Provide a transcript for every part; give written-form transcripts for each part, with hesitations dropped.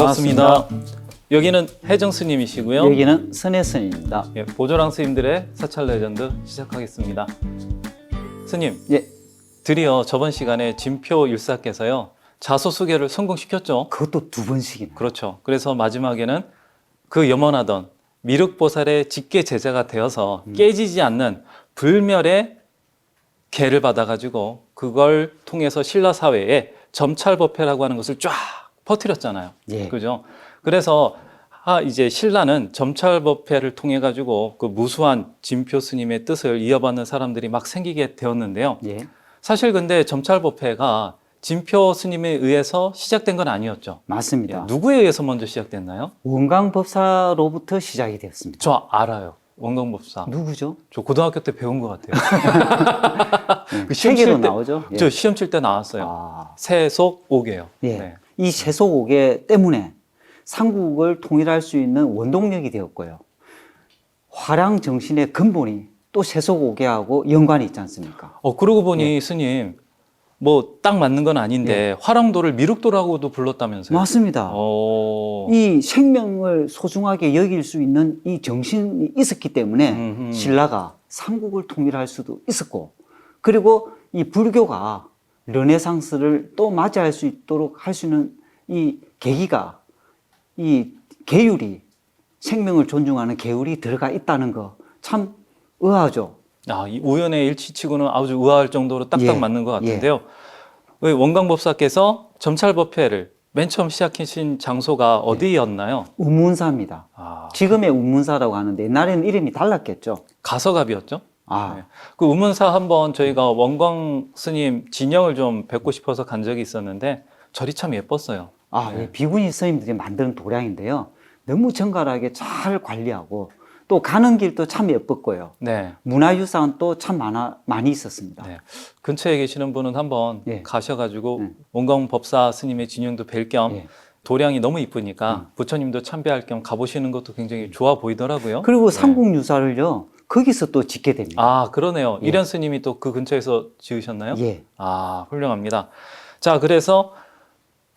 반갑습니다. 여기는 혜정 스님이시고요. 여기는 선혜 스님입니다. 예, 보조랑 스님들의 사찰 레전드 시작하겠습니다. 스님, 예, 드디어 저번 시간에 진표 일사께서요 자소수계를 성공시켰죠. 그것도 두 번씩이나. 그렇죠. 그래서 마지막에는 그 염원하던 미륵보살의 직계 제자가 되어서 깨지지 않는 불멸의 계를 받아가지고 그걸 통해서 신라 사회에 점찰법회라고 하는 것을 쫙 퍼뜨렸잖아요. 예. 그죠? 그래서 이제 신라는 점찰법회를 통해 가지고 그 무수한 진표 스님의 뜻을 이어받는 사람들이 막 생기게 되었는데요. 예, 사실 근데 점찰법회가 진표 스님에 의해서 시작된 건 아니었죠. 맞습니다. 예, 누구에 의해서 먼저 시작됐나요? 원광법사로부터 시작이 되었습니다. 저 알아요. 원광법사. 누구죠? 저 고등학교 때 배운 것 같아요. 그 시험 책에도 칠 때, 나오죠. 예. 저 시험 칠 때 나왔어요. 아, 세속 오개요. 예. 네. 이 세속오개 때문에 삼국을 통일할 수 있는 원동력이 되었고요. 화랑 정신의 근본이 또 세속오개하고 연관이 있지 않습니까? 그러고 보니 스님, 뭐 딱 맞는 건 아닌데 화랑도를 미륵도라고도 불렀다면서요? 맞습니다. 이 생명을 소중하게 여길 수 있는 이 정신이 있었기 때문에 신라가 삼국을 통일할 수도 있었고, 그리고 이 불교가 르네상스를 또 맞이할 수 있도록 할 수 있는 이 계기가, 이 계율이, 생명을 존중하는 계율이 들어가 있다는 거 참 의아하죠. 이 우연의 일치치고는 아주 의아할 정도로 딱딱 예, 맞는 것 같은데요. 왜 원광법사께서 점찰법회를 맨 처음 시작하신 장소가 어디였나요? 운문사입니다. 지금의 운문사라고 하는데 옛날에는 이름이 달랐겠죠. 가서갑이었죠. 아, 네. 그 우문사 한번 저희가 원광 스님 진영을 좀 뵙고 싶어서 간 적이 있었는데 절이 참 예뻤어요. 예, 비구니 스님들이 만드는 도량인데요. 너무 정갈하게 잘 관리하고 또 가는 길도 참 예뻤고요. 네. 문화유산도 참 많이 있었습니다. 네. 근처에 계시는 분은 한번 예. 가셔가지고 원광법사 스님의 진영도 뵐 겸 예. 도량이 너무 이쁘니까 부처님도 참배할 겸 가보시는 것도 굉장히 좋아 보이더라고요. 그리고 네. 삼국유사를요, 거기서 또 짓게 됩니다. 그러네요. 예. 이련 스님이 또 그 근처에서 지으셨나요? 예. 훌륭합니다. 자, 그래서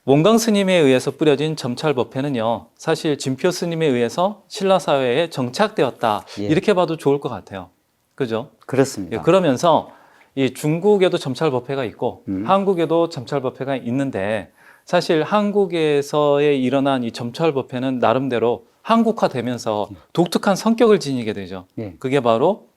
원광 스님에 의해서 뿌려진 점찰법회는요, 사실 진표 스님에 의해서 신라 사회에 정착되었다. 예. 이렇게 봐도 좋을 것 같아요. 그죠? 그렇습니다. 예, 그러면서 이 중국에도 점찰법회가 있고 한국에도 점찰법회가 있는데 사실 한국에서의 일어난 이 점찰법회는 나름대로 한국화되면서 독특한 성격을 지니게 되죠. 예. 그게 바로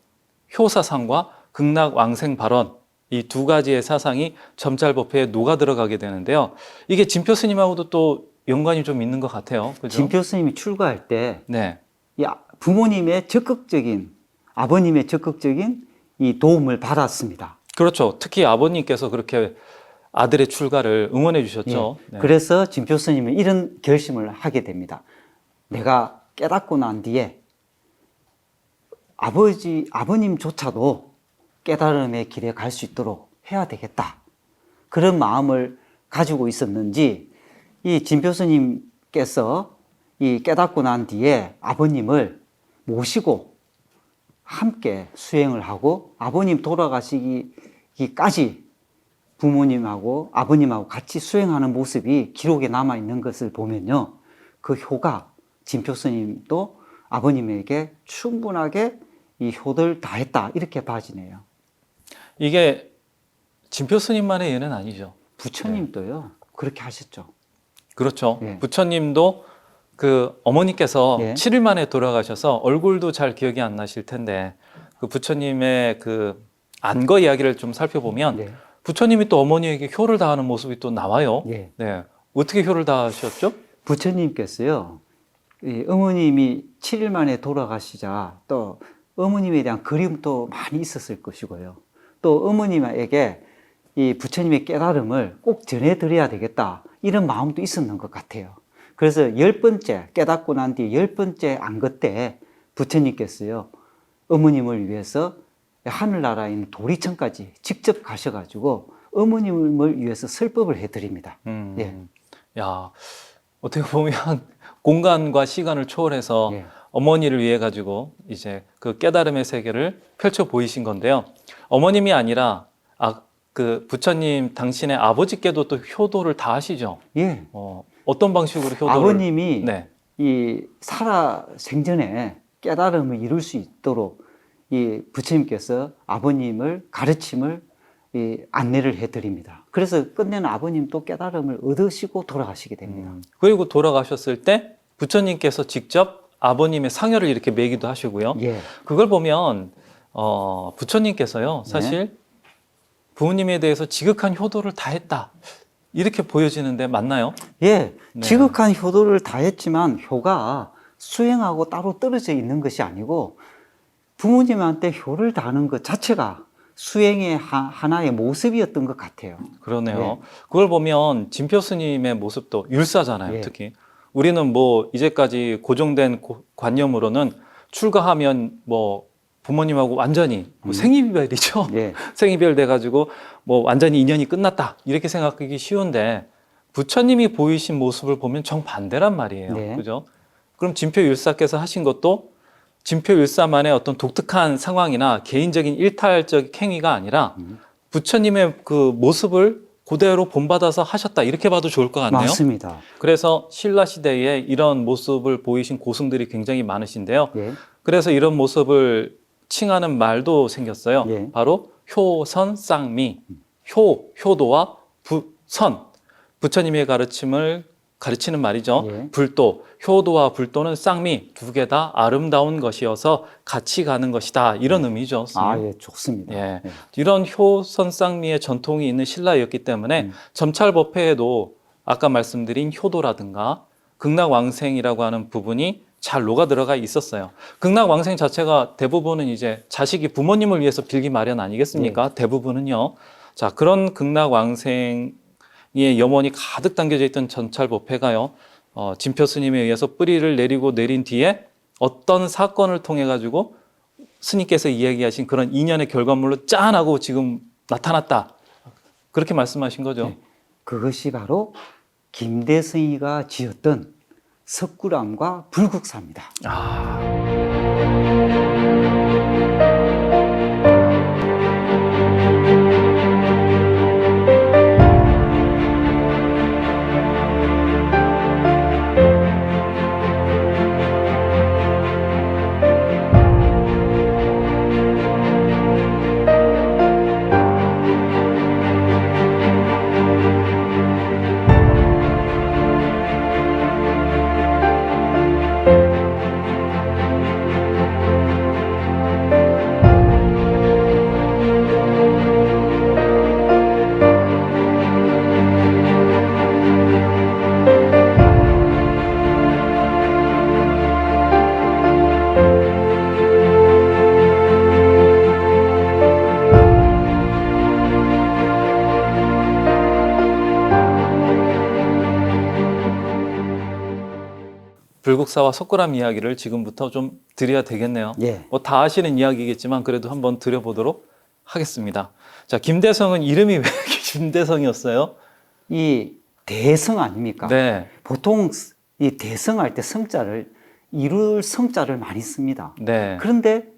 효사상과 극락왕생 발언, 이 두 가지의 사상이 점찰법회에 녹아 들어가게 되는데요. 이게 진표 스님하고도 또 연관이 좀 있는 것 같아요. 그죠? 진표 스님이 출가할 때 네. 부모님의 적극적인, 아버님의 적극적인 이 도움을 받았습니다. 그렇죠. 특히 아버님께서 그렇게 아들의 출가를 응원해 주셨죠. 예. 그래서 진표 스님은 이런 결심을 하게 됩니다. 내가 깨닫고 난 뒤에 아버님조차도 깨달음의 길에 갈 수 있도록 해야 되겠다. 그런 마음을 가지고 있었는지 이 진표 스님께서 이 깨닫고 난 뒤에 아버님을 모시고 함께 수행을 하고 아버님 돌아가시기까지 부모님하고 아버님하고 같이 수행하는 모습이 기록에 남아 있는 것을 보면요, 그 효가 진표 스님도 아버님에게 충분하게 이 효도를 다했다, 이렇게 봐지네요. 이게 진표 스님만의 예는 아니죠. 부처님도요, 그렇게 하셨죠. 그렇죠. 예. 부처님도 그 어머니께서 예. 7일 만에 돌아가셔서 얼굴도 잘 기억이 안 나실 텐데 그 부처님의 그 안거 이야기를 좀 살펴보면 예. 부처님이 또 어머니에게 효를 다하는 모습이 또 나와요. 예. 네. 어떻게 효를 다하셨죠? 부처님께서요, 이 어머님이 7일 만에 돌아가시자 또 어머님에 대한 그리움도 많이 있었을 것이고요. 또 어머님에게 이 부처님의 깨달음을 꼭 전해드려야 되겠다, 이런 마음도 있었는 것 같아요. 그래서 10번째, 깨닫고 난 뒤 10번째 안거 때 부처님께서요, 어머님을 위해서 하늘나라에 있는 도리천까지 직접 가셔가지고 어머님을 위해서 설법을 해드립니다. 예. 야, 어떻게 보면 공간과 시간을 초월해서 예. 어머니를 위해 가지고 이제 그 깨달음의 세계를 펼쳐 보이신 건데요. 어머님이 아니라 그 부처님 당신의 아버지께도 또 효도를 다 하시죠. 예. 어떤 방식으로 효도를? 아버님이 네. 이 살아 생전에 깨달음을 이룰 수 있도록 이 부처님께서 아버님을 가르침을 이 안내를 해드립니다. 그래서 끝내는 아버님도 깨달음을 얻으시고 돌아가시게 됩니다. 그리고 돌아가셨을 때 부처님께서 직접 아버님의 상여를 이렇게 매기도 하시고요. 예, 그걸 보면 부처님께서요, 사실 부모님에 대해서 지극한 효도를 다했다 이렇게 보여지는데 맞나요? 예, 네. 지극한 효도를 다했지만 효가 수행하고 따로 떨어져 있는 것이 아니고 부모님한테 효를 다하는 것 자체가 수행의 하나의 모습이었던 것 같아요. 그러네요. 예. 그걸 보면 진표 스님의 모습도 율사잖아요, 예. 특히. 우리는 뭐 이제까지 고정된 관념으로는 출가하면 뭐 부모님하고 완전히 뭐 생이별이죠. 예. 생이별 돼가지고 뭐 완전히 인연이 끝났다 이렇게 생각하기 쉬운데 부처님이 보이신 모습을 보면 정반대란 말이에요. 네. 그죠? 그럼 진표율사께서 하신 것도 진표율사만의 어떤 독특한 상황이나 개인적인 일탈적 행위가 아니라 부처님의 그 모습을 그대로 본받아서 하셨다 이렇게 봐도 좋을 것 같네요. 맞습니다. 그래서 신라 시대에 이런 모습을 보이신 고승들이 굉장히 많으신데요. 예. 그래서 이런 모습을 칭하는 말도 생겼어요. 예. 바로 효선쌍미. 효도와 선. 부처님의 가르침을 가르치는 말이죠. 예. 불도, 효도와 불도는 쌍미 두 개 다 아름다운 것이어서 같이 가는 것이다. 이런 의미죠. 스님. 아, 예, 좋습니다. 예. 예. 이런 효선쌍미의 전통이 있는 신라였기 때문에 점찰법회에도 아까 말씀드린 효도라든가 극락왕생이라고 하는 부분이 잘 녹아 들어가 있었어요. 극락왕생 자체가 대부분은 이제 자식이 부모님을 위해서 빌기 마련 아니겠습니까? 대부분은요. 자, 그런 극락왕생의 염원이 가득 담겨져 있던 점찰법회가요. 진표 스님에 의해서 뿌리를 내리고 내린 뒤에 어떤 사건을 통해 가지고 스님께서 이야기하신 그런 인연의 결과물로 짠하고 지금 나타났다. 그렇게 말씀하신 거죠. 네. 그것이 바로 김대성이가 지었던 석굴암과 불국사입니다. 불국사와 석굴암 이야기를 지금부터 좀 드려야 되겠네요. 예. 뭐 다 아시는 이야기겠지만 그래도 한번 드려보도록 하겠습니다. 자, 김대성은 이름이 왜 김대성이었어요? 이 대성 아닙니까? 네. 보통 이 대성할 때 성자를 이룰 성자를 많이 씁니다. 네. 그런데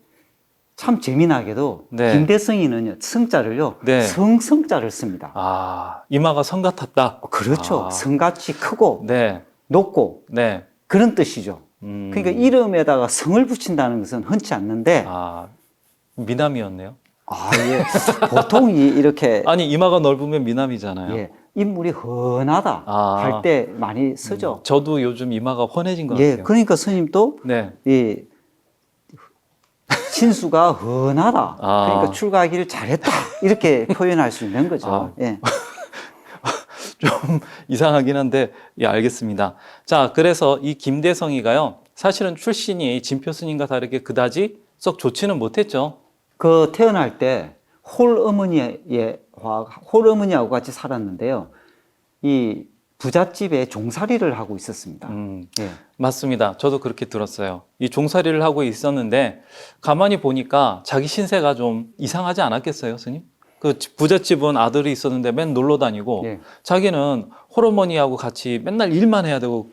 참 재미나게도 네. 김대성이는요 성자를요 네. 성자를 씁니다. 아, 이마가 성 같았다. 그렇죠. 아. 성같이 크고 네. 높고 네. 그런 뜻이죠. 그러니까 이름에다가 성을 붙인다는 것은 흔치 않는데 아, 미남이었네요. 예. 보통 이렇게 아니, 이마가 넓으면 미남이잖아요. 예, 인물이 훤하다 아. 할 때 많이 쓰죠. 저도 요즘 이마가 훤해진 것 예, 같아요. 그러니까 스님도 네. 이 신수가 훤하다. 아. 그러니까 출가하기를 잘했다. 이렇게 표현할 수 있는 거죠. 아. 예. 좀 이상하긴 한데, 예, 알겠습니다. 자, 그래서 이 김대성이가요, 사실은 출신이 진표 스님과 다르게 그다지 썩 좋지는 못했죠. 그 태어날 때 홀어머니하고 같이 살았는데요. 이 부잣집에 종살이를 하고 있었습니다. 예. 맞습니다. 저도 그렇게 들었어요. 이 종살이를 하고 있었는데, 가만히 보니까 자기 신세가 좀 이상하지 않았겠어요, 스님? 그 부잣집은 아들이 있었는데 맨 놀러 다니고, 예. 자기는 홀어머니하고 같이 맨날 일만 해야 되고,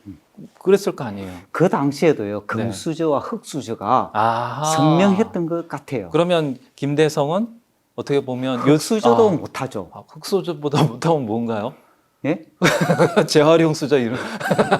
그랬을 거 아니에요. 그 당시에도요, 금수저와 흙수저가 아하. 선명했던 것 같아요. 그러면 김대성은 어떻게 보면 흙수저도 못하죠. 흑수저보다 못하면 뭔가요? 예? 재활용수죠 이런.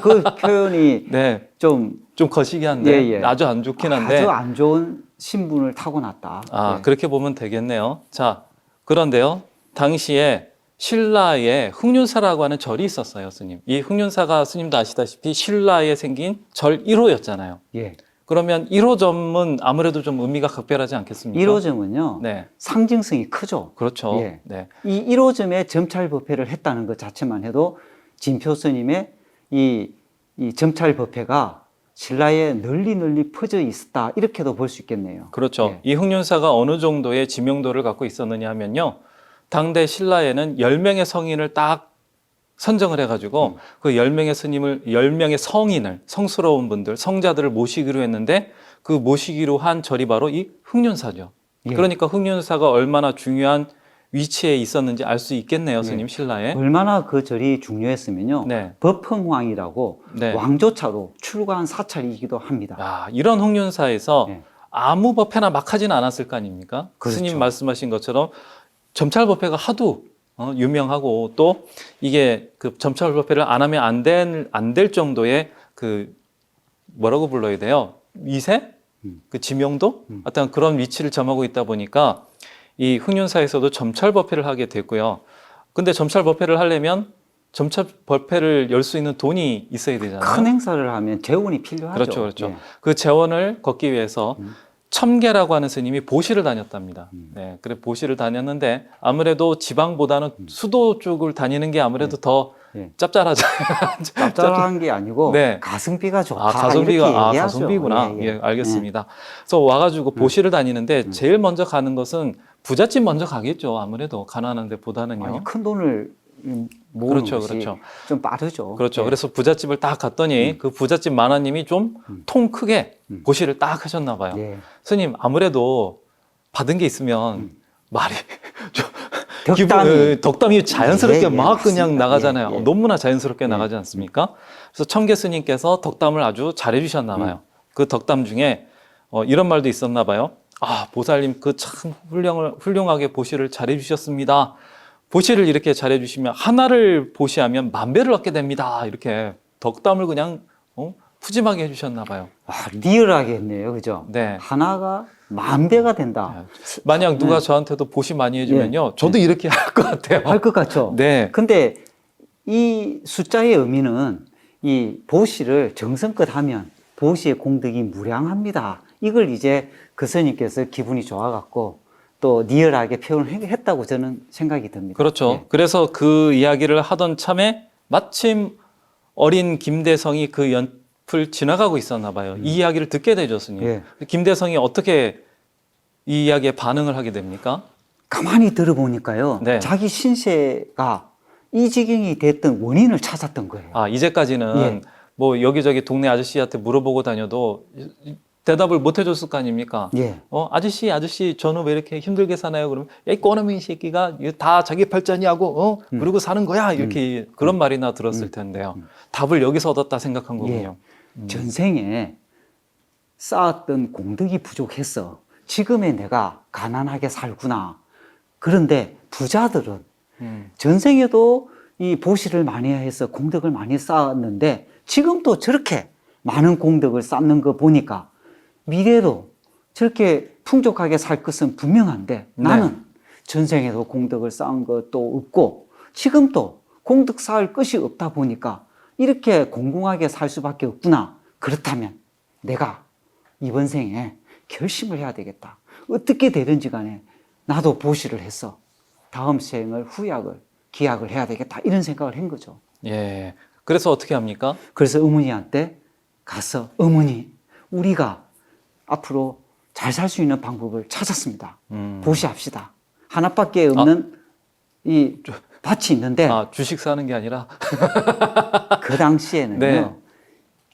그 표현이 네, 좀 좀 거시기 한데 예, 예. 아주 안 좋긴 한데. 아주 안 좋은 신분을 타고났다. 아, 예. 그렇게 보면 되겠네요. 자, 그런데요, 당시에 신라에 흑륜사라고 하는 절이 있었어요, 스님. 이 흑륜사가 스님도 아시다시피 신라에 생긴 절 1호였잖아요. 예. 그러면 1호점은 아무래도 좀 의미가 각별하지 않겠습니까? 1호점은요, 네, 상징성이 크죠. 그렇죠. 예. 네, 이 1호점에 점찰법회를 했다는 것 자체만 해도 진표 스님의 이 점찰법회가 신라에 널리 퍼져 있었다. 이렇게도 볼 수 있겠네요. 그렇죠. 예. 이 흑륜사가 어느 정도의 지명도를 갖고 있었느냐 하면요, 당대 신라에는 10명의 성인을 딱 선정을 해가지고 그 10명의 스님을, 10명의 성인을, 성스러운 분들, 성자들을 모시기로 했는데 그 모시기로 한 절이 바로 이 흑륜사죠. 예. 그러니까 흑륜사가 얼마나 중요한 위치에 있었는지 알 수 있겠네요, 스님, 신라에. 얼마나 그 절이 중요했으면요. 네. 법흥왕이라고 네. 왕조차로 출가한 사찰이기도 합니다. 야, 이런 흑륜사에서 네. 아무 법회나 막 하지는 않았을 거 아닙니까? 그렇죠. 스님 말씀하신 것처럼 점찰법회가 하도 유명하고 또 이게 그 점찰법회를 안 하면 안 될 정도의 그 뭐라고 불러야 돼요? 위세? 그 지명도? 어떤 그런 위치를 점하고 있다 보니까 이 흑륜사에서도 점찰법회를 하게 됐고요. 근데 점찰법회를 하려면 점찰법회를 열 수 있는 돈이 있어야 되잖아요. 큰 행사를 하면 재원이 필요하죠. 그렇죠, 그렇죠. 예. 그 재원을 걷기 위해서 첨계라고 하는 스님이 보시를 다녔답니다. 네, 그래 보시를 다녔는데 아무래도 지방보다는 수도 쪽을 다니는 게 아무래도 더 예. 짭짤하잖아요. 짭짤한 게 아니고 네. 가성비가 좋다. 아, 가성비가, 이렇게 얘기하죠. 가성비구나. 예, 예. 예, 알겠습니다. 그래서 와가지고 보시를 다니는데 제일 먼저 가는 것은 부잣집 먼저 가겠죠. 아무래도 가난한 데보다는요. 아니, 큰 돈을 모으는 그렇죠, 것이 그렇죠. 좀 빠르죠. 그렇죠. 예. 그래서 부잣집을 딱 갔더니 그 부잣집 마나님이 좀 통 크게 보시를 딱 하셨나 봐요. 예. 스님, 아무래도 받은 게 있으면 말이 좀 덕담이 자연스럽게 예, 예, 막 그냥 맞습니다. 나가잖아요. 예, 예. 너무나 자연스럽게 나가지 않습니까? 그래서 청계 스님께서 덕담을 아주 잘해 주셨나 봐요. 그 덕담 중에 이런 말도 있었나 봐요. 아, 보살님 그 참 훌륭하게 보시를 잘해 주셨습니다. 보시를 이렇게 잘해 주시면 하나를 보시하면 만배를 얻게 됩니다. 이렇게 덕담을 그냥 푸짐하게 해주셨나 봐요. 아, 리얼하게 했네요. 그죠? 네. 하나가 10,000배가 된다. 만약 누가 저한테도 보시 많이 해주면요, 저도 이렇게 할 것 같아요. 할 것 같죠? 네. 근데 이 숫자의 의미는 이 보시를 정성껏 하면 보시의 공덕이 무량합니다. 이걸 이제 그 스님께서 기분이 좋아갖고 또 리얼하게 표현을 했다고 저는 생각이 듭니다. 그렇죠. 예. 그래서 그 이야기를 하던 참에 마침 어린 김대성이 그 연풀 지나가고 있었나 봐요. 이 이야기를 듣게 되죠, 스님. 예. 김대성이 어떻게 이 이야기에 반응을 하게 됩니까? 가만히 들어보니까요. 네. 자기 신세가 이 지경이 됐던 원인을 찾았던 거예요. 아, 이제까지는 예. 뭐 여기저기 동네 아저씨한테 물어보고 다녀도 대답을 못 해줬을 거 아닙니까? 예. 아저씨, 저는 왜 이렇게 힘들게 사나요? 그러면, 야, 이 꼬놈이 새끼가 다 자기 팔자니하고, 그러고 사는 거야? 이렇게 그런 말이나 들었을 텐데요. 답을 여기서 얻었다 생각한 거군요. 전생에 쌓았던 공덕이 부족했어. 지금의 내가 가난하게 살구나. 그런데 부자들은 전생에도 이 보시를 많이 해서 공덕을 많이 쌓았는데 지금도 저렇게 많은 공덕을 쌓는 거 보니까 미래도 저렇게 풍족하게 살 것은 분명한데 나는 전생에도 공덕을 쌓은 것도 없고 지금도 공덕 쌓을 것이 없다 보니까 이렇게 공공하게 살 수밖에 없구나. 그렇다면 내가 이번 생에 결심을 해야 되겠다. 어떻게 되든지 간에 나도 보시를 해서 다음 생을 기약을 해야 되겠다. 이런 생각을 한 거죠. 예. 그래서 어떻게 합니까? 그래서 어머니한테 가서 어머니, 우리가 앞으로 잘 살 수 있는 방법을 찾았습니다. 보시합시다. 하나밖에 없는 이 밭이 있는데 주식 사는 게 아니라 그 당시에는요. 네.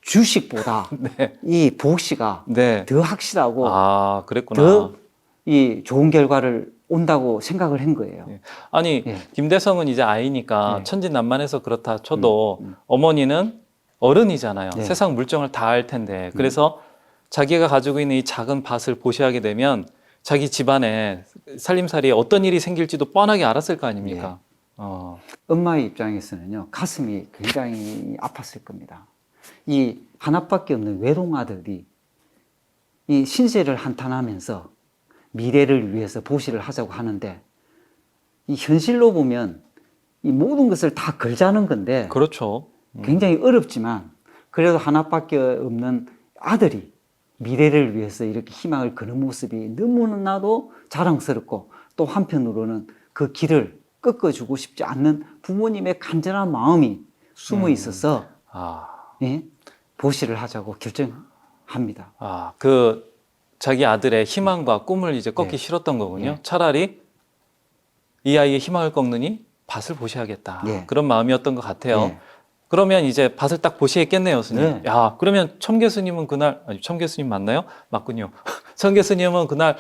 주식보다 네. 이 보시가 네. 더 확실하고 그랬구나. 더 이 좋은 결과를 온다고 생각을 한 거예요. 예. 아니, 예. 김대성은 이제 아이니까 네. 천진난만해서 그렇다 쳐도 어머니는 어른이잖아요. 네. 세상 물정을 다 알 텐데. 그래서 자기가 가지고 있는 이 작은 밭을 보시하게 되면 자기 집안에 살림살이에 어떤 일이 생길지도 뻔하게 알았을 거 아닙니까? 엄마의 입장에서는요, 가슴이 굉장히 아팠을 겁니다. 이 하나밖에 없는 외동 아들이 이 신세를 한탄하면서 미래를 위해서 보시를 하자고 하는데, 이 현실로 보면 이 모든 것을 다 걸자는 건데, 그렇죠. 굉장히 어렵지만, 그래도 하나밖에 없는 아들이 미래를 위해서 이렇게 희망을 거는 모습이 너무나도 자랑스럽고, 또 한편으로는 그 길을 꺾어주고 싶지 않는 부모님의 간절한 마음이 숨어 있어서 예, 보시를 하자고 결정합니다. 그 자기 아들의 희망과 꿈을 이제 꺾기 예. 싫었던 거군요. 예. 차라리 이 아이의 희망을 꺾느니 밭을 보셔야겠다. 예. 그런 마음이었던 것 같아요. 예. 그러면 이제 밭을 딱 보시겠네요, 스님. 네. 야, 그러면 첨계스님은 그날, 아니, 첨계스님 맞나요? 맞군요. 첨계스님은 그날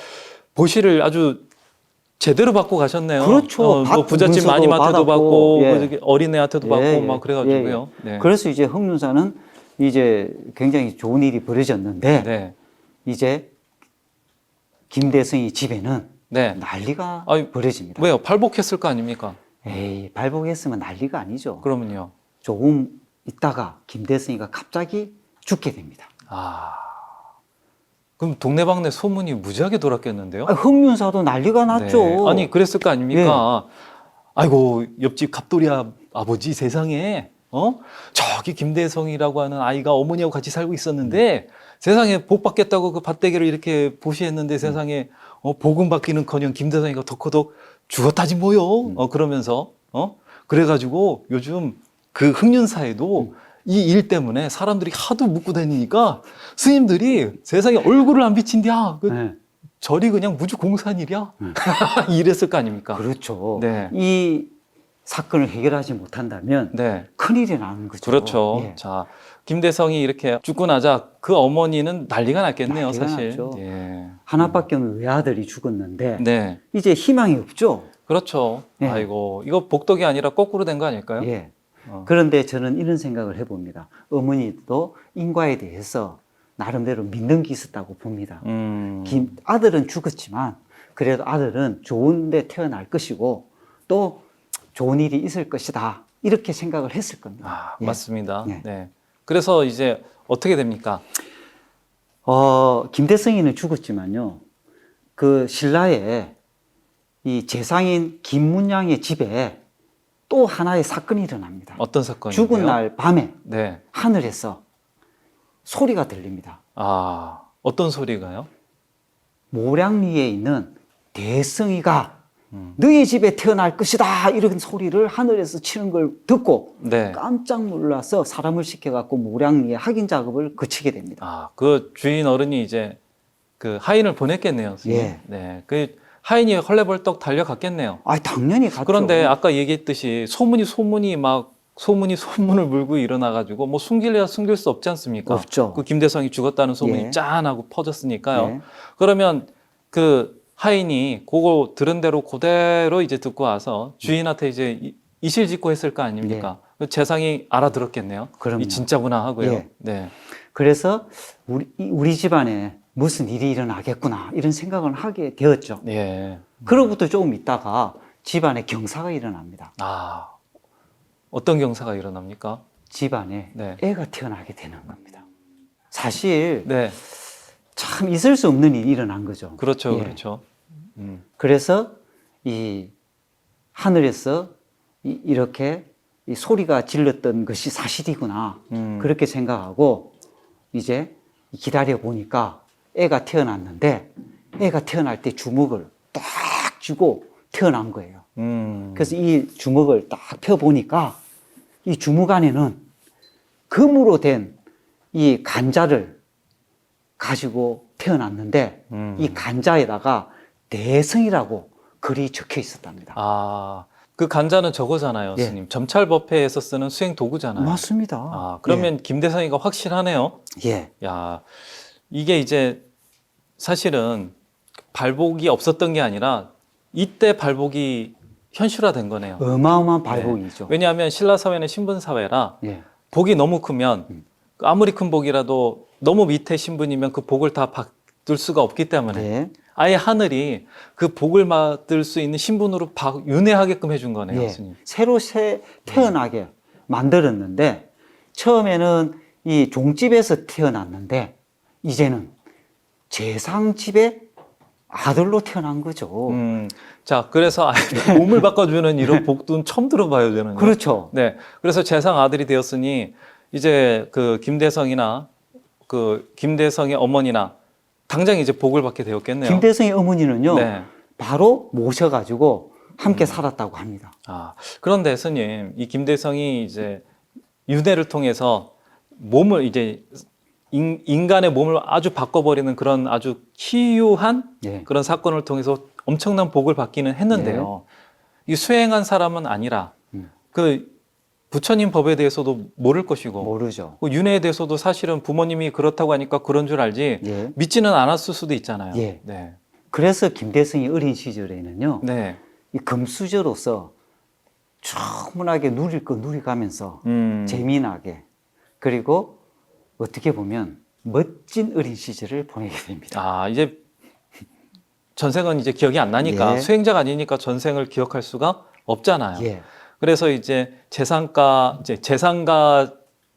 보시를 아주 제대로 받고 가셨네요. 그렇죠. 뭐 부잣집 문서도 마님한테도 받고, 예. 그 어린애한테도 받고, 예, 막 예. 그래가지고요. 예, 예. 네. 그래서 이제 흑륜사는 이제 굉장히 좋은 일이 벌어졌는데, 네. 이제 김대성이 집에는 네. 난리가 아니, 벌어집니다. 왜요? 발복했을 거 아닙니까? 에이, 발복했으면 난리가 아니죠. 그러면요. 조금 있다가 김대성이가 갑자기 죽게 됩니다. 그럼 동네방네 소문이 무지하게 돌았겠는데요? 흑륜사도 난리가 났죠. 네. 아니, 그랬을 거 아닙니까? 아이고, 옆집 갑돌이 아버지 세상에, 저기 김대성이라고 하는 아이가 어머니하고 같이 살고 있었는데, 세상에 복 받겠다고 그 밭대기를 이렇게 보시했는데 세상에, 복음 받기는커녕 김대성이가 덕호덕 죽었다지 뭐요? 그러면서, 그래가지고 요즘 그 흑륜사에도 이 일 때문에 사람들이 하도 묻고 다니니까 스님들이 세상에 얼굴을 안 비친디야. 네. 절이 그냥 무주 공산일이야. 이랬을 거 아닙니까? 그렇죠. 네. 이 사건을 해결하지 못한다면 네. 큰일이 나는 거죠. 그렇죠. 예. 자, 김대성이 이렇게 죽고 나자 그 어머니는 난리가 났겠네요, 난리가 사실. 났죠. 예. 하나밖에 없는 외아들이 죽었는데 네. 이제 희망이 없죠. 그렇죠. 예. 아이고, 이거 복덕이 아니라 거꾸로 된 거 아닐까요? 예. 그런데 저는 이런 생각을 해봅니다. 어머니도 인과에 대해서 나름대로 믿는 게 있었다고 봅니다. 아들은 죽었지만 그래도 아들은 좋은 데 태어날 것이고 또 좋은 일이 있을 것이다. 이렇게 생각을 했을 겁니다. 예. 맞습니다. 예. 네. 그래서 이제 어떻게 됩니까? 김대성이는 죽었지만요. 그 신라의 이 재상인 김문양의 집에 또 하나의 사건이 일어납니다. 어떤 사건이요? 죽은 날 밤에 네. 하늘에서 소리가 들립니다. 어떤 소리가요? 모량리에 있는 대성이가 너희 집에 태어날 것이다 이런 소리를 하늘에서 치는 걸 듣고 네. 깜짝 놀라서 사람을 시켜갖고 모량리에 확인 작업을 거치게 됩니다. 그 주인 어른이 이제 그 하인을 보냈겠네요. 선생님. 예. 네. 그 하인이 헐레벌떡 달려갔겠네요. 당연히 갔죠. 그런데 아까 얘기했듯이 소문이 막 소문을 물고 일어나가지고 뭐 숨길래야 숨길 수 없지 않습니까? 없죠. 그 김대성이 죽었다는 소문이 예. 짠하고 퍼졌으니까요. 예. 그러면 그 하인이 그거 들은 대로 그대로 이제 듣고 와서 주인한테 이제 이실직고 했을 거 아닙니까? 그 재상이 알아들었겠네요. 그럼요. 이 진짜구나 하고요. 예. 네. 그래서 우리 집안에 무슨 일이 일어나겠구나 이런 생각을 하게 되었죠. 예. 그로부터 조금 있다가 집안에 경사가 일어납니다. 어떤 경사가 일어납니까? 집안에 네. 애가 태어나게 되는 겁니다. 사실 네. 참 있을 수 없는 일이 일어난 거죠. 그렇죠. 예. 그렇죠. 그래서 이 하늘에서 이렇게 이 소리가 질렀던 것이 사실이구나 그렇게 생각하고 이제 기다려 보니까 애가 태어났는데 애가 태어날 때 주먹을 딱 쥐고 태어난 거예요. 그래서 이 주먹을 딱 펴 보니까 이 주먹 안에는 금으로 된 이 간자를 가지고 태어났는데 이 간자에다가 대성이라고 글이 적혀 있었답니다. 그 간자는 저거잖아요, 예. 스님. 점찰법회에서 쓰는 수행 도구잖아요. 맞습니다. 그러면 김대성이가 확실하네요. 예. 야, 이게 이제 사실은 발복이 없었던 게 아니라 이때 발복이 현실화된 거네요. 어마어마한 발복이죠. 왜냐하면 신라 사회는 신분 사회라 예. 복이 너무 크면 아무리 큰 복이라도 너무 밑에 신분이면 그 복을 다 받을 수가 없기 때문에 예. 아예 하늘이 그 복을 받을 수 있는 신분으로 윤회하게끔 해준 거네요, 예. 스님. 새로 태어나게 만들었는데 처음에는 이 종집에서 태어났는데 이제는 재상집의 아들로 태어난 거죠. 자, 그래서 아예 몸을 바꿔주는 이런 복도 처음 들어봐요, 저는. 그렇죠. 네, 그래서 재상 아들이 되었으니 이제 그 김대성이나 그 김대성의 어머니나 당장 이제 복을 받게 되었겠네요. 김대성의 어머니는요, 네. 바로 모셔가지고 함께 살았다고 합니다. 아, 그런데 스님, 이 김대성이 이제 윤회를 통해서 몸을 이제 인간의 몸을 아주 바꿔버리는 그런 아주 희유한 예. 그런 사건을 통해서 엄청난 복을 받기는 했는데요. 이 수행한 사람은 아니라 그 부처님 법에 대해서도 모를 것이고 모르죠. 그 윤회에 대해서도 사실은 부모님이 그렇다고 하니까 그런 줄 알지 예. 믿지는 않았을 수도 있잖아요. 예. 네. 그래서 김대성이 어린 시절에는요, 네. 이 금수저로서 충분하게 누릴 거 누리가면서 재미나게, 그리고 어떻게 보면 멋진 어린 시절을 보내게 됩니다. 아, 이제 전생은 이제 기억이 안 나니까 예. 수행자가 아니니까 전생을 기억할 수가 없잖아요. 예. 그래서 이제 재상가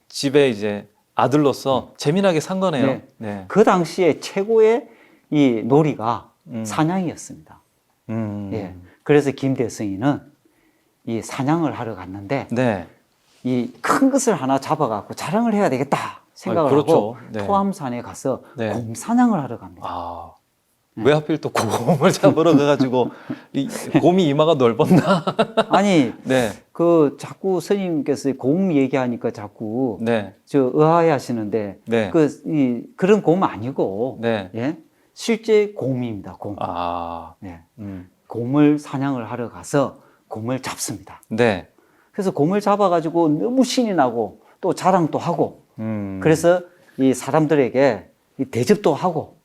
집에 이제 아들로서 재미나게 산 거네요. 네. 네. 그 당시에 최고의 이 놀이가 사냥이었습니다. 예. 그래서 김대성이는 이 사냥을 하러 갔는데 네. 이 큰 것을 하나 잡아갖고 자랑을 해야 되겠다 생각을 그렇죠. 하고 네. 토암산에 가서 네. 곰 사냥을 하러 갑니다. 아, 왜 하필 또 곰을 잡으러 가가지고 이 곰이 이마가 넓었나? 아니 네. 그 자꾸 스님께서 곰 얘기하니까 자꾸 네. 저 의아해하시는데 네. 그런 곰 아니고 네. 예? 실제 곰입니다. 곰. 아. 예. 음. 곰을 사냥을 하러 가서 곰을 잡습니다. 네. 그래서 곰을 잡아가지고 너무 신이 나고 또 자랑도 하고 그래서 이 사람들에게 이 대접도 하고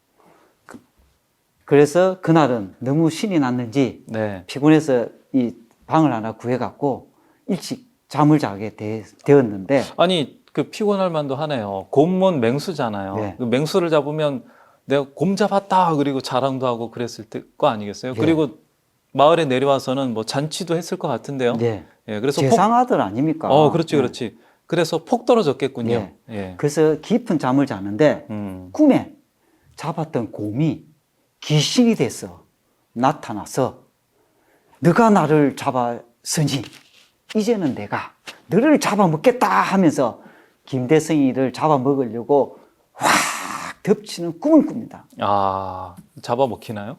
그래서 그날은 너무 신이 났는지 네. 피곤해서 이 방을 하나 구해갖고 일찍 잠을 자게 되었는데 아니 그 피곤할 만도 하네요. 곰은 맹수잖아요. 네. 그 맹수를 잡으면 내가 곰 잡았다 그리고 자랑도 하고 그랬을 거 아니겠어요? 네. 그리고 마을에 내려와서는 뭐 잔치도 했을 것 같은데요. 네. 예, 그래서 재상아들 아닙니까? 그렇지, 네. 그렇지. 그래서 폭 떨어졌겠군요. 예. 예. 그래서 깊은 잠을 자는데 꿈에 잡았던 곰이 귀신이 돼서 나타나서 너가 나를 잡았으니 이제는 내가 너를 잡아먹겠다 하면서 김대성이를 잡아먹으려고 확 덮치는 꿈을 꿉니다. 아, 잡아먹히나요?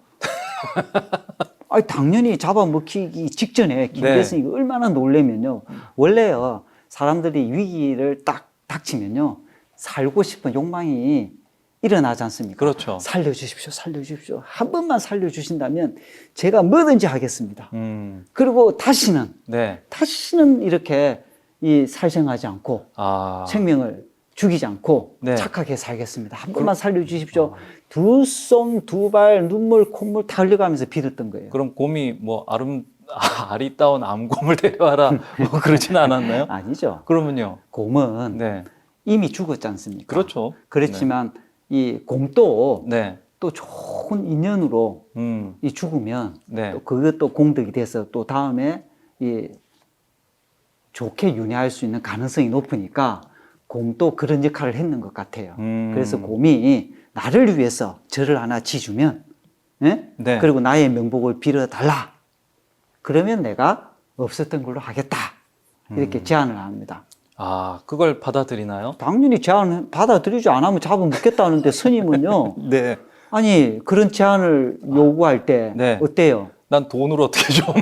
아니, 당연히 잡아먹히기 직전에 김대성이 얼마나 놀라면요. 원래요, 사람들이 위기를 딱 닥치면요, 살고 싶은 욕망이 일어나지 않습니까? 그렇죠. 살려주십시오, 살려주십시오. 한 번만 살려주신다면 제가 뭐든지 하겠습니다. 그리고 다시는 네. 이렇게 이 살생하지 않고 아, 생명을 죽이지 않고 네. 착하게 살겠습니다. 한 번만 살려주십시오. 두 손, 두 발, 눈물, 콧물 다 흘려가면서 빌었던 거예요. 그럼 곰이 뭐 아리따운 암곰을 데려와라 뭐 그러진 않았나요? 아니죠. 그러면요. 곰은 네. 이미 죽었지 않습니까? 그렇죠. 그렇지만 이 곰도 네. 또 좋은 인연으로 이 죽으면 네. 또 그것도 공덕이 돼서 또 다음에 이 좋게 윤회할 수 있는 가능성이 높으니까 곰도 그런 역할을 했는 것 같아요. 그래서 곰이 나를 위해서 절을 하나 지주면, 예? 네. 그리고 나의 명복을 빌어달라. 그러면 내가 없었던 걸로 하겠다. 이렇게 제안을 합니다. 아, 그걸 받아들이나요? 당연히 제안 받아들이지 않으면 잡아먹겠다는데 스님은요. 네. 아니 그런 제안을 요구할 때 네. 어때요? 난 돈으로 어떻게 좀.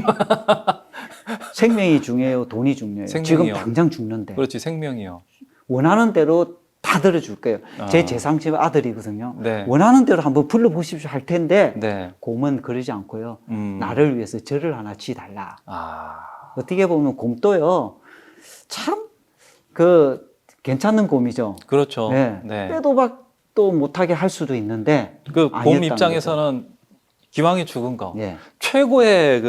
생명이 중요해요? 돈이 중요해요? 지금 생명이요. 당장 죽는데 그렇지, 생명이요. 원하는 대로 다 들어줄 거예요. 아. 제 재상집 아들이거든요. 네. 원하는 대로 한번 불러보십시오 할 텐데 네. 곰은 그러지 않고요. 나를 위해서 절을 하나 지달라. 아, 어떻게 보면 곰도요. 참 괜찮은 곰이죠. 그렇죠. 네. 네. 빼도 박도 못하게 할 수도 있는데 그 곰 아니었다는 입장에서는 기왕이 죽은 거 예. 최고의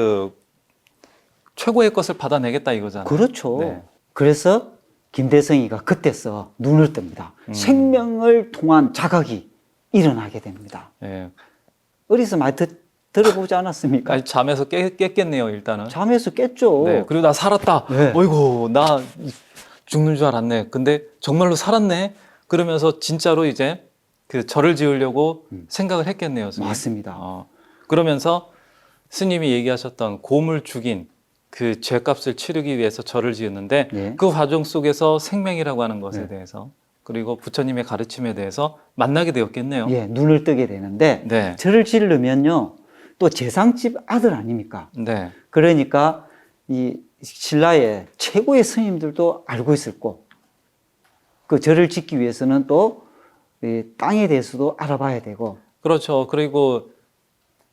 것을 받아내겠다 이거잖아요. 그렇죠. 네. 그래서 김대성이가 그때서 눈을 뜹니다. 생명을 통한 자각이 일어나게 됩니다. 예. 어디서 많이 들어보지 않았습니까? 아니, 잠에서 깼겠네요, 일단은. 잠에서 깼죠. 네. 그리고 나 살았다. 네. 어이구, 나 죽는 줄 알았네. 근데 정말로 살았네. 그러면서 진짜로 이제 그 절을 지으려고 생각을 했겠네요, 스님. 맞습니다. 그러면서 스님이 얘기하셨던 곰을 죽인 그 죄값을 치르기 위해서 절을 지었는데 예. 그 과정 속에서 생명이라고 하는 것에 네. 대해서 그리고 부처님의 가르침에 대해서 만나게 되었겠네요. 예, 눈을 뜨게 되는데 네. 절을 지으려면요 또 재상집 아들 아닙니까? 네. 그러니까 이 신라의 최고의 스님들도 알고 있을 거고 그 절을 짓기 위해서는 또 이 땅에 대해서도 알아봐야 되고 그렇죠. 그리고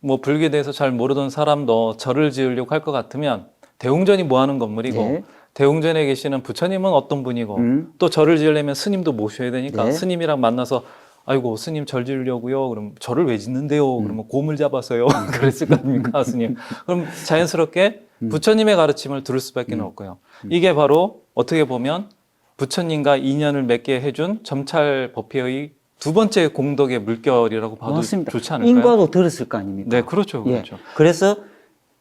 뭐 불교에 대해서 잘 모르던 사람도 절을 지으려고 할 것 같으면 대웅전이 뭐 하는 건물이고 예. 대웅전에 계시는 부처님은 어떤 분이고 또 절을 지으려면 스님도 모셔야 되니까 네. 스님이랑 만나서 아이고 스님 절 지으려고요. 그럼 절을 왜 짓는데요? 그러면 곰을 잡았어요. 그랬을 거 아닙니까, 스님? 그럼 자연스럽게 부처님의 가르침을 들을 수밖에 없고요. 이게 바로 어떻게 보면 부처님과 인연을 맺게 해준 점찰법회의 두 번째 공덕의 물결이라고 봐도 맞습니다. 좋지 않을까요? 인과도 들었을 거 아닙니까? 네, 그렇죠, 예. 그렇죠. 그래서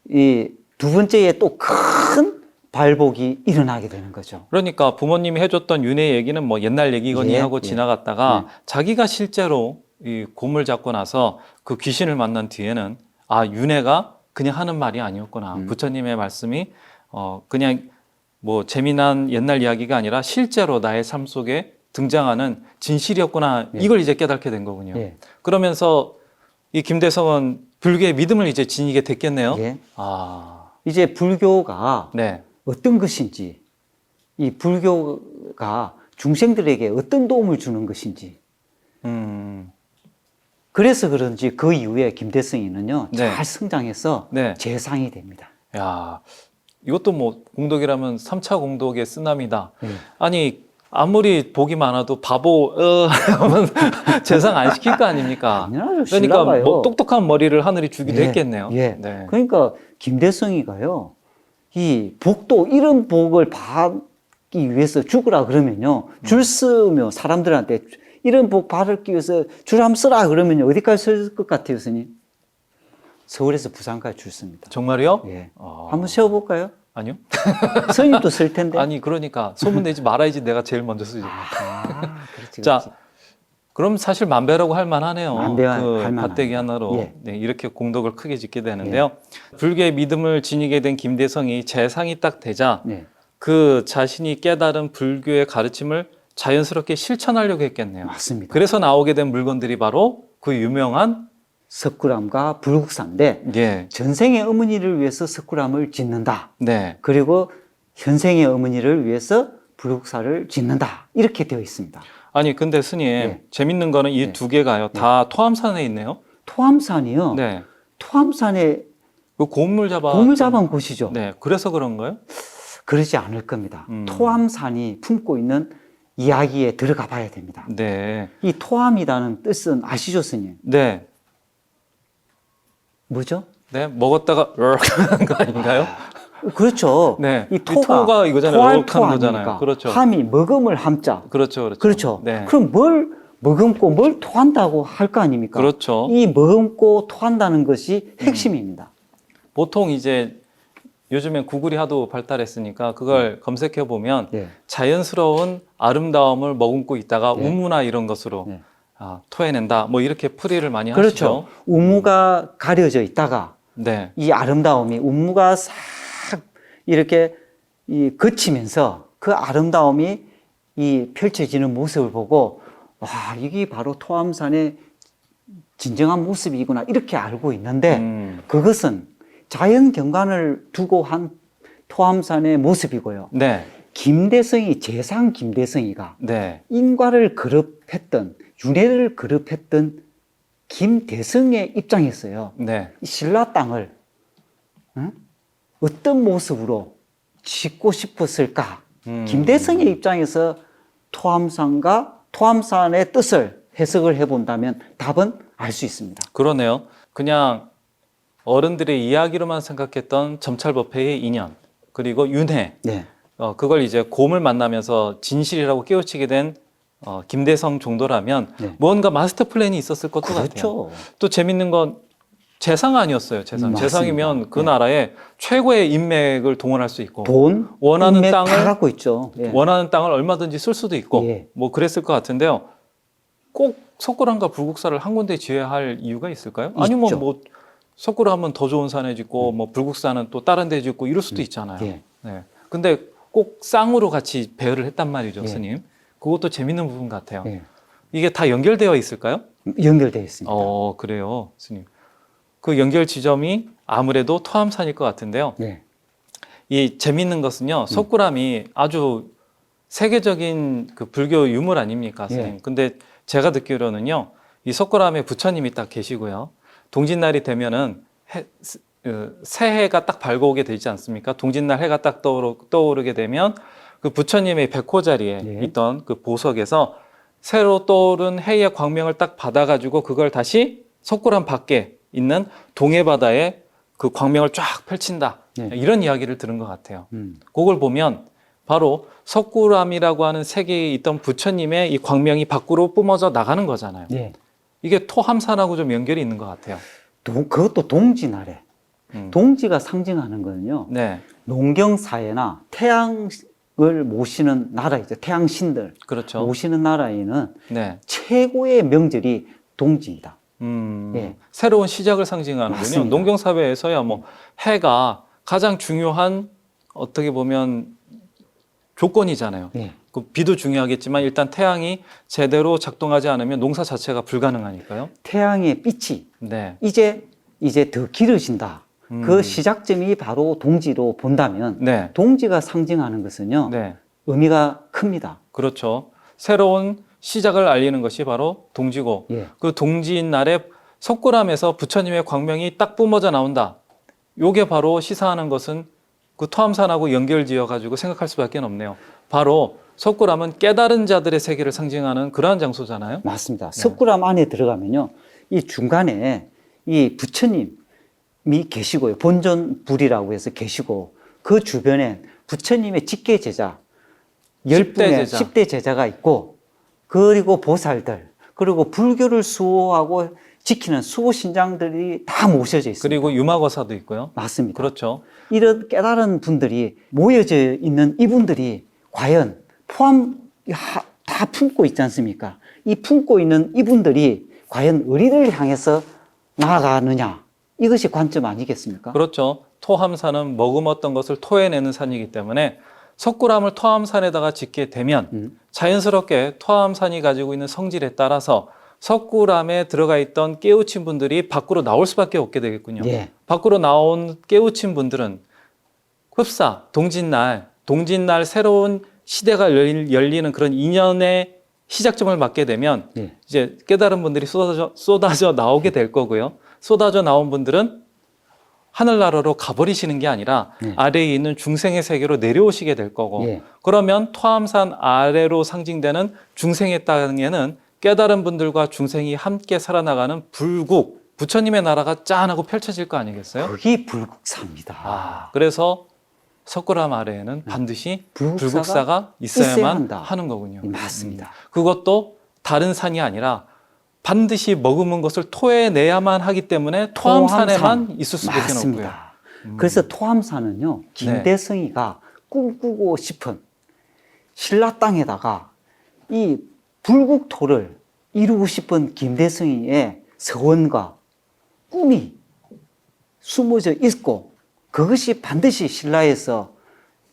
이 두 번째에 또 큰 발복이 일어나게 되는 거죠. 그러니까 부모님이 해줬던 윤회 얘기는 뭐 옛날 얘기거니 예, 하고 예. 지나갔다가 자기가 실제로 이 곰을 잡고 나서 그 귀신을 만난 뒤에는 아, 윤회가 그냥 하는 말이 아니었구나. 부처님의 말씀이 그냥 뭐 재미난 옛날 이야기가 아니라 실제로 나의 삶 속에 등장하는 진실이었구나. 예. 이걸 이제 깨닫게 된 거군요. 예. 그러면서 이 김대성은 불교의 믿음을 이제 지니게 됐겠네요. 예. 아, 이제 불교가 네. 어떤 것인지, 이 불교가 중생들에게 어떤 도움을 주는 것인지, 그래서 그런지 그 이후에 김대성이는요, 네. 잘 성장해서 네. 재상이 됩니다. 야, 이것도 뭐 공덕이라면 3차 공덕의 쓰나미다. 예. 아니, 아무리 복이 많아도 바보 하면 재상 안 시킬 거 아닙니까? 당연하죠. 그러니까 신라가요. 뭐 똑똑한 머리를 하늘이 주기도 예, 했겠네요. 예. 네. 그러니까 김대성이가요, 이 복도 이런 복을 받기 위해서 죽으라 그러면요, 줄 쓰며 사람들한테 이런 복 받기 위해서 줄 한번 쓰라 그러면 어디까지 쓸 것 같아요, 스님? 서울에서 부산까지 줄 씁니다. 정말요? 예. 아. 한번 세워볼까요? 아니요. 스님도 쓸 텐데. 아니 그러니까 소문내지 말아야지 내가 제일 먼저 쓰지. 그렇지, 자, 그렇지. 그럼 사실 만배라고 할 만하네요. 만배할 그 만합니다. 밭대기 하나로 예. 네, 이렇게 공덕을 크게 짓게 되는데요. 불교의 믿음을 지니게 된 김대성이 재상이 딱 되자 네. 그 자신이 깨달은 불교의 가르침을 자연스럽게 실천하려고 했겠네요. 맞습니다. 그래서 나오게 된 물건들이 바로 그 유명한 석굴암과 불국사인데 예, 전생의 어머니를 위해서 석굴암을 짓는다. 네, 그리고 현생의 어머니를 위해서 불국사를 짓는다. 이렇게 되어 있습니다. 아니 근데 스님 네. 재밌는 거는 이 두 개가요 다 토암산에 있네요. 토암산이요. 네, 토암산에 그 곰을 잡아 곰을 잡은 곳이죠. 네, 그래서 그런가요? 그러지 않을 겁니다. 토암산이 품고 있는 이야기에 들어가 봐야 됩니다. 네, 이 토암이라는 뜻은 아시죠, 스님? 네, 뭐죠? 네, 먹었다가 하는 거 아닌가요? 그렇죠. 네, 이 토가, 토가 이거잖아요. 토할 어록 하는 토 거잖아요. 아닙니까? 그렇죠. 함이 먹음을 함자. 그렇죠, 그렇죠. 그렇죠. 네, 그럼 뭘 머금고 뭘 토한다고 할 거 아닙니까? 그렇죠. 이 머금고 토한다는 것이 핵심입니다. 보통 이제 요즘엔 구글이 하도 발달했으니까 그걸 검색해 보면 예. 자연스러운 아름다움을 머금고 있다가 예. 우무나 이런 것으로 예. 토해낸다. 뭐 이렇게 풀이를 많이 그렇죠. 하시죠. 우무가 가려져 있다가 네, 이 아름다움이 우무가 싹 이렇게 거치면서 그 아름다움이 이 펼쳐지는 모습을 보고 와, 이게 바로 토암산의 진정한 모습이구나 이렇게 알고 있는데 그것은 자연 경관을 두고 한 토암산의 모습이고요. 네, 김대성이 재상 김대성이가 네, 인과를 거듭했던 윤회를 거듭했던 김대성의 입장에서요. 네, 이 신라 땅을 어떤 모습으로 짓고 싶었을까? 김대성의 입장에서 토암산의 뜻을 해석을 해본다면 답은 알 수 있습니다. 그러네요. 그냥 어른들의 이야기로만 생각했던 점찰법회의 인연 그리고 윤회 네, 그걸 이제 곰을 만나면서 진실이라고 깨우치게 된 김대성 정도라면 네. 뭔가 마스터 플랜이 있었을 것도 같아요. 그렇죠. 또 재밌는 건 재상 아니었어요. 재상. 맞습니다. 재상이면 그 네. 나라에 최고의 인맥을 동원할 수 있고 돈, 원하는 인맥 다 땅을 갖고 있죠. 예. 원하는 땅을 얼마든지 쓸 수도 있고 예. 뭐 그랬을 것 같은데요. 꼭 석굴암과 불국사를 한 군데 지어야 할 이유가 있을까요? 아니면 있죠. 뭐 석굴암은 더 좋은 산에 짓고 뭐 불국사는 또 다른 데 짓고 이럴 수도 있잖아요. 예. 네. 근데 꼭 쌍으로 같이 배열을 했단 말이죠, 예. 스님. 그것도 재밌는 부분 같아요. 예. 이게 다 연결되어 있을까요? 연결되어 있습니다. 그래요, 스님. 그 연결 지점이 아무래도 토암산일 것 같은데요. 예. 이 재밌는 것은요, 석굴암이 아주 세계적인 그 불교 유물 아닙니까, 스님? 예. 근데 제가 듣기로는요, 이 석굴암에 부처님이 딱 계시고요. 동짓날이 되면은 새해가 딱 밝아오게 되지 않습니까? 동짓날 해가 딱 떠오르게 되면 그 부처님의 백호 자리에 예. 있던 그 보석에서 새로 떠오른 해의 광명을 딱 받아가지고 그걸 다시 석굴암 밖에 있는 동해 바다에 그 광명을 쫙 펼친다. 예. 이런 이야기를 들은 것 같아요. 그걸 보면 바로 석굴암이라고 하는 세계에 있던 부처님의 이 광명이 밖으로 뿜어져 나가는 거잖아요. 예. 이게 토함산하고 좀 연결이 있는 것 같아요. 그것도 동지날에. 동지가 상징하는 거는요. 네, 농경사회나 태양을 모시는 나라이죠. 태양신들 그렇죠. 모시는 나라에는 네, 최고의 명절이 동지입니다. 예. 새로운 시작을 상징하는군요. 맞습니다. 농경사회에서야 뭐 해가 가장 중요한 어떻게 보면 조건이잖아요. 예. 그 비도 중요하겠지만 일단 태양이 제대로 작동하지 않으면 농사 자체가 불가능하니까요. 태양의 빛이 네, 이제 더 길어진다. 그 시작점이 바로 동지로 본다면 네, 동지가 상징하는 것은요. 네, 의미가 큽니다. 그렇죠. 새로운 시작을 알리는 것이 바로 동지고, 예. 그 동지인 날에 석굴암에서 부처님의 광명이 딱 뿜어져 나온다. 요게 바로 시사하는 것은 그 토함산하고 연결지어 가지고 생각할 수밖에 없네요. 바로 석굴암은 깨달은 자들의 세계를 상징하는 그러한 장소잖아요. 맞습니다. 석굴암 안에 들어가면요. 이 중간에 이 부처님이 계시고요. 본존불이라고 해서 계시고 그 주변에 부처님의 직계 제자 10분의 10대 제자가 있고 그리고 보살들 그리고 불교를 수호하고 지키는 수호신장들이 다 모셔져 있습니다. 그리고 유마거사도 있고요. 맞습니다. 그렇죠. 이런 깨달은 분들이 모여져 있는 이분들이 과연 다 품고 있지 않습니까? 이 품고 있는 이분들이 과연 어디를 향해서 나아가느냐 이것이 관점 아니겠습니까? 그렇죠. 토함산은 머금었던 것을 토해내는 산이기 때문에 석굴암을 토함산에다가 짓게 되면 자연스럽게 토함산이 가지고 있는 성질에 따라서 석굴암에 들어가 있던 깨우친 분들이 밖으로 나올 수밖에 없게 되겠군요. 예. 밖으로 나온 깨우친 분들은 흡사, 동짓날 새로운 시대가 열리는 그런 인연의 시작점을 맞게 되면 예. 이제 깨달은 분들이 쏟아져 나오게 될 거고요. 쏟아져 나온 분들은 하늘나라로 가버리시는 게 아니라 예. 아래에 있는 중생의 세계로 내려오시게 될 거고 예. 그러면 토함산 아래로 상징되는 중생의 땅에는 깨달은 분들과 중생이 함께 살아나가는 불국, 부처님의 나라가 짠하고 펼쳐질 거 아니겠어요? 그게 불국사입니다. 그래서 석굴암 아래에는 반드시 불국사가 있어야만 있어야 한다. 하는 거군요. 맞습니다. 그것도 다른 산이 아니라 반드시 머금은 것을 토해내야만 하기 때문에 토함산에만 있을 수밖에 없고요. 맞습니다. 그래서 토함산은요, 김대성이가 꿈꾸고 싶은 신라 땅에다가 이 불국토를 이루고 싶은 김대성이의 서원과 꿈이 숨어져 있고 그것이 반드시 신라에서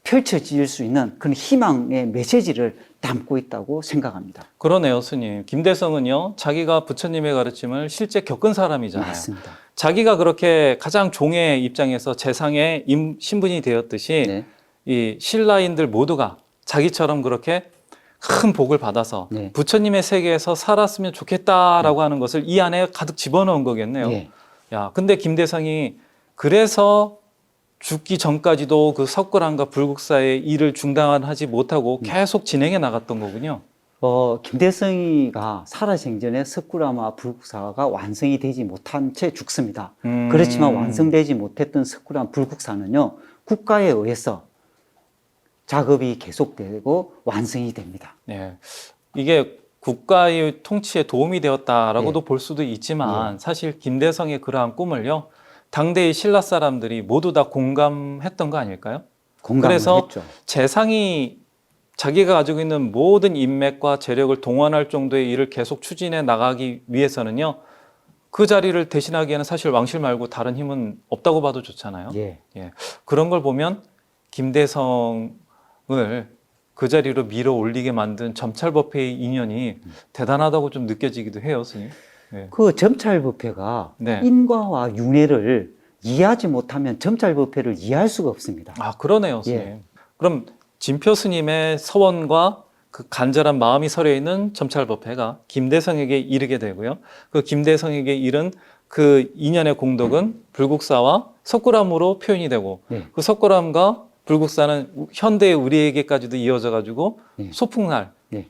펼쳐질 수 있는 그런 희망의 메시지를 담고 있다고 생각합니다. 그러네요, 스님. 김대성은요, 자기가 부처님의 가르침을 실제 겪은 사람이잖아요. 맞습니다. 자기가 그렇게 가장 종의 입장에서 재상의 신분이 되었듯이 네. 이 신라인들 모두가 자기처럼 그렇게 큰 복을 받아서 네. 부처님의 세계에서 살았으면 좋겠다라고 하는 것을 이 안에 가득 집어넣은 거겠네요. 예. 야, 근데 김대성이 그래서 죽기 전까지도 그 석굴암과 불국사의 일을 중단하지 못하고 계속 진행해 나갔던 거군요. 김대성이가 살아생전에 석굴암과 불국사가 완성이 되지 못한 채 죽습니다. 그렇지만 완성되지 못했던 석굴암 불국사는요, 국가에 의해서 작업이 계속되고 완성이 됩니다. 네. 이게 국가의 통치에 도움이 되었다라고도 예. 볼 수도 있지만 사실 김대성의 그러한 꿈을요, 당대의 신라 사람들이 모두 다 공감했던 거 아닐까요? 공감을 그래서 했죠. 재상이 자기가 가지고 있는 모든 인맥과 재력을 동원할 정도의 일을 계속 추진해 나가기 위해서는요, 그 자리를 대신하기에는 사실 왕실 말고 다른 힘은 없다고 봐도 좋잖아요. 예. 그런 걸 보면 김대성을 그 자리로 밀어 올리게 만든 점찰법회의 인연이 대단하다고 좀 느껴지기도 해요, 스님. 네. 그 점찰법회가 네. 인과와 윤회를 이해하지 못하면 점찰법회를 이해할 수가 없습니다. 아, 그러네요, 스님. 예. 그럼 진표 스님의 서원과 그 간절한 마음이 서려 있는 점찰법회가 김대성에게 이르게 되고요. 그 김대성에게 이른 그 인연의 공덕은 불국사와 석굴암으로 표현이 되고, 네. 그 석굴암과 불국사는 현대의 우리에게까지도 이어져 가지고 네. 소풍날, 네.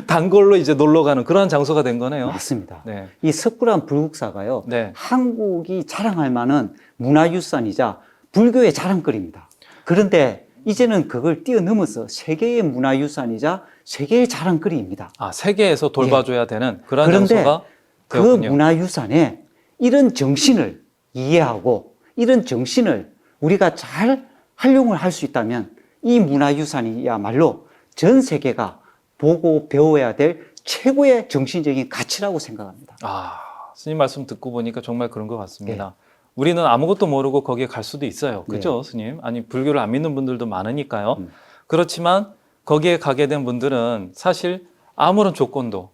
단골로 이제 놀러 가는 그런 장소가 된 거네요. 맞습니다. 네. 이 석굴암 불국사가요, 네. 한국이 자랑할 만한 문화유산이자 불교의 자랑거리입니다. 그런데 이제는 그걸 뛰어넘어서 세계의 문화유산이자 세계의 자랑거리입니다. 아, 세계에서 돌봐줘야 되는 그런 그런데 장소가 그 되었군요. 문화유산에 이런 정신을 이해하고 이런 정신을 우리가 잘 활용을 할 수 있다면 이 문화유산이야말로 전 세계가 보고 배워야 될 최고의 정신적인 가치라고 생각합니다. 아, 스님 말씀 듣고 보니까 정말 그런 것 같습니다. 우리는 아무것도 모르고 거기에 갈 수도 있어요. 그죠, 스님? 아니, 불교를 안 믿는 분들도 많으니까요. 그렇지만 거기에 가게 된 분들은 사실 아무런 조건도,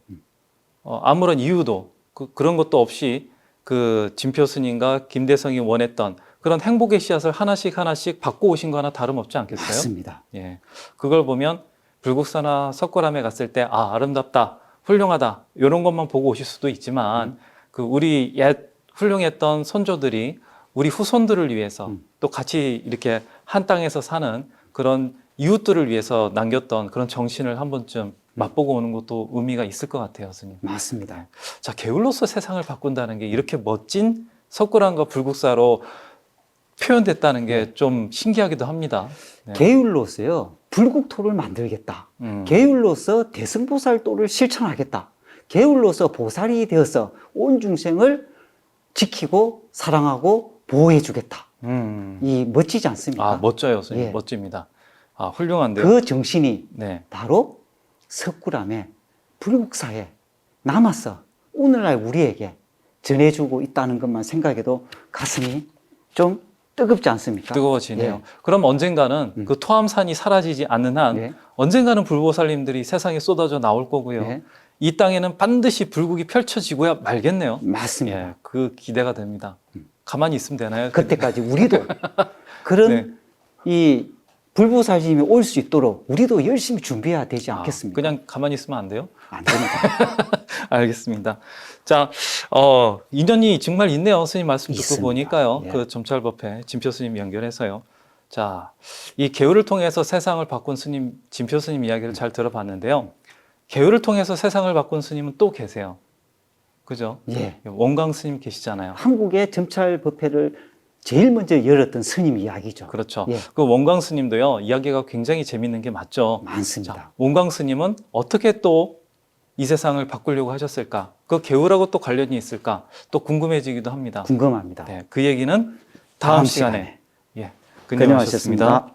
아무런 이유도, 그런 것도 없이 그 진표 스님과 김대성이 원했던 그런 행복의 씨앗을 하나씩 하나씩 받고 오신 거나 다름없지 않겠어요? 맞습니다. 예. 그걸 보면 불국사나 석굴암에 갔을 때, 아, 아름답다, 훌륭하다, 이런 것만 보고 오실 수도 있지만, 그 우리 옛 훌륭했던 선조들이 우리 후손들을 위해서 또 같이 이렇게 한 땅에서 사는 그런 이웃들을 위해서 남겼던 그런 정신을 한 번쯤 맛보고 오는 것도 의미가 있을 것 같아요, 스님. 맞습니다. 자, 게을로서 세상을 바꾼다는 게 이렇게 멋진 석굴암과 불국사로 표현됐다는 게 좀 신기하기도 합니다. 네. 계율로서요, 불국토를 만들겠다. 계율로서 대승보살도를 실천하겠다. 계율로서 보살이 되어서 온 중생을 지키고 사랑하고 보호해 주겠다. 이 멋지지 않습니까? 아, 멋져요, 선생님. 예. 멋집니다. 아, 훌륭한데요. 그 정신이 네. 바로 석굴암에 불국사에 남아서 오늘날 우리에게 전해주고 있다는 것만 생각해도 가슴이 좀 뜨겁지 않습니까? 뜨거워지네요. 예. 그럼 언젠가는 그 토암산이 사라지지 않는 한 예. 언젠가는 불보살님들이 세상에 쏟아져 나올 거고요. 예. 이 땅에는 반드시 불국이 펼쳐지고야 말겠네요. 맞습니다. 예, 그 기대가 됩니다. 가만히 있으면 되나요? 그때까지 우리도 그런 네. 이 불보살님이 올 수 있도록 우리도 열심히 준비해야 되지 아, 않겠습니까? 그냥 가만히 있으면 안 돼요? 안 됩니다. 알겠습니다. 자, 인연이 정말 있네요. 스님 말씀 듣고 있습니다. 보니까요. 예. 그 점찰법회 진표 스님 연결해서요. 자, 이 계율을 통해서 세상을 바꾼 스님, 진표 스님 이야기를 잘 들어봤는데요. 계율을 통해서 세상을 바꾼 스님은 또 계세요. 그죠? 예. 원광 스님 계시잖아요. 한국의 점찰법회를 제일 먼저 열었던 스님 이야기죠. 그렇죠. 예. 그 원광 스님도요, 이야기가 굉장히 재밌는 게 맞죠. 많습니다. 자, 원광 스님은 어떻게 또 이 세상을 바꾸려고 하셨을까? 그 계율하고 또 관련이 있을까? 또 궁금해지기도 합니다. 궁금합니다. 네, 그 얘기는 다음 시간에. 예, 근정하셨습니다.